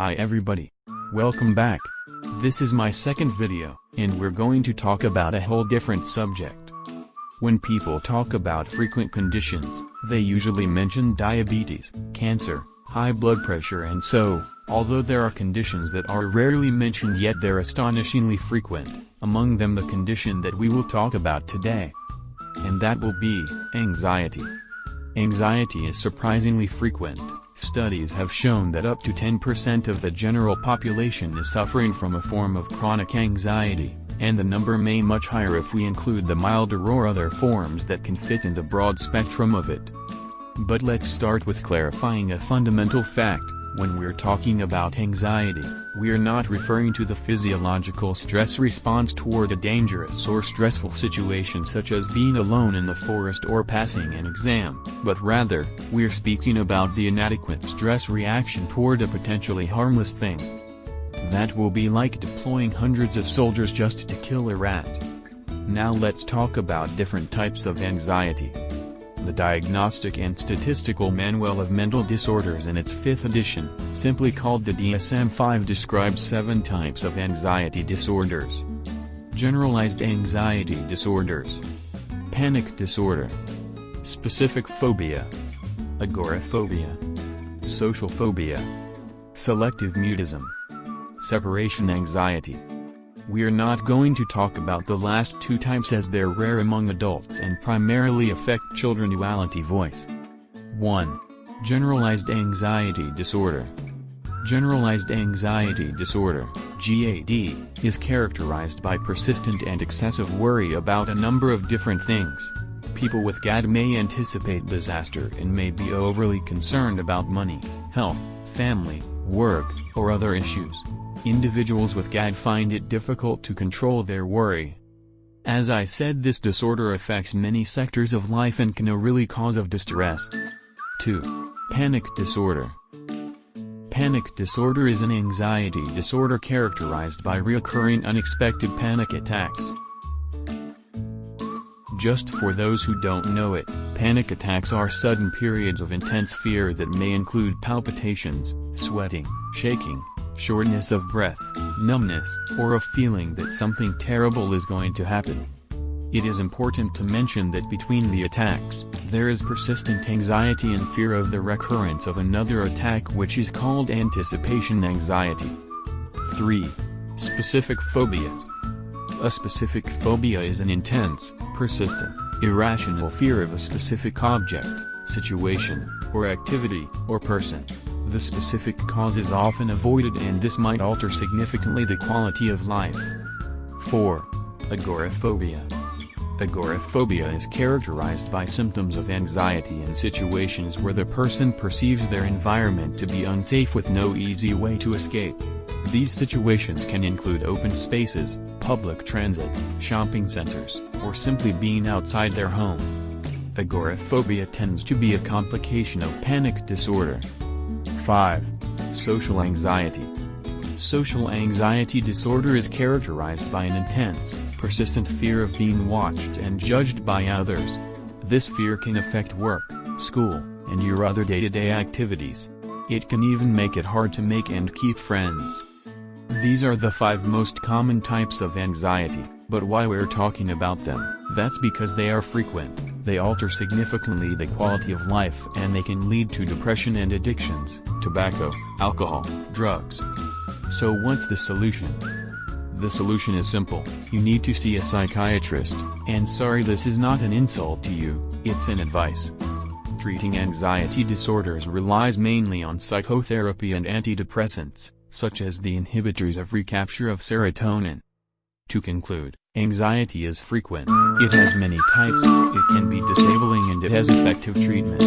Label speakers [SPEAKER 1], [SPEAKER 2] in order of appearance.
[SPEAKER 1] Hi everybody. Welcome back. This is my second video, and we're going to talk about a whole different subject. When people talk about frequent conditions, they usually mention diabetes, cancer, high blood pressure and so, although there are conditions that are rarely mentioned yet they're astonishingly frequent, among them the condition that we will talk about today. And that will be anxiety. Anxiety is surprisingly frequent. Studies have shown that up to 10% of the general population is suffering from a form of chronic anxiety, and the number may be much higher if we include the milder or other forms that can fit in the broad spectrum of it. But let's start with clarifying a fundamental fact. When we're talking about anxiety, we're not referring to the physiological stress response toward a dangerous or stressful situation such as being alone in the forest or passing an exam, but rather, we're speaking about the inadequate stress reaction toward a potentially harmless thing. That will be like deploying hundreds of soldiers just to kill a rat. Now let's talk about different types of anxiety. The Diagnostic and Statistical Manual of Mental Disorders in its 5th edition, simply called the DSM-5, describes 7 types of anxiety disorders. Generalized anxiety disorders. Panic disorder. Specific phobia. Agoraphobia. Social phobia. Selective mutism. Separation anxiety. We're not going to talk about the last 2 types as they're rare among adults and primarily affect children. Duality voice. 1. Generalized anxiety disorder. Generalized anxiety disorder, GAD, is characterized by persistent and excessive worry about a number of different things. People with GAD may anticipate disaster and may be overly concerned about money, health, family, work, or other issues. Individuals with GAD find it difficult to control their worry. As I said, this disorder affects many sectors of life and can really cause of distress. 2. Panic disorder. Panic disorder is an anxiety disorder characterized by recurring unexpected panic attacks. Just for those who don't know it, panic attacks are sudden periods of intense fear that may include palpitations, sweating, shaking, shortness of breath, numbness, or a feeling that something terrible is going to happen. It is important to mention that between the attacks, there is persistent anxiety and fear of the recurrence of another attack, which is called anticipation anxiety. 3. Specific phobias. A specific phobia is an intense, persistent, irrational fear of a specific object, situation, or activity, or person. The specific cause is often avoided and this might alter significantly the quality of life. 4. Agoraphobia. Agoraphobia is characterized by symptoms of anxiety in situations where the person perceives their environment to be unsafe with no easy way to escape. These situations can include open spaces, public transit, shopping centers, or simply being outside their home. Agoraphobia tends to be a complication of panic disorder. 5. Social anxiety. Social anxiety disorder is characterized by an intense, persistent fear of being watched and judged by others. This fear can affect work, school, and your other day-to-day activities. It can even make it hard to make and keep friends. These are the 5 most common types of anxiety, but why we're talking about them, that's because they are frequent. They alter significantly the quality of life and they can lead to depression and addictions, tobacco, alcohol, drugs. So what's the solution? The solution is simple: you need to see a psychiatrist, and sorry, this is not an insult to you, it's an advice. Treating anxiety disorders relies mainly on psychotherapy and antidepressants, such as the inhibitors of recapture of serotonin. To conclude, anxiety is frequent, it has many types, it can be disabling and it has effective treatment.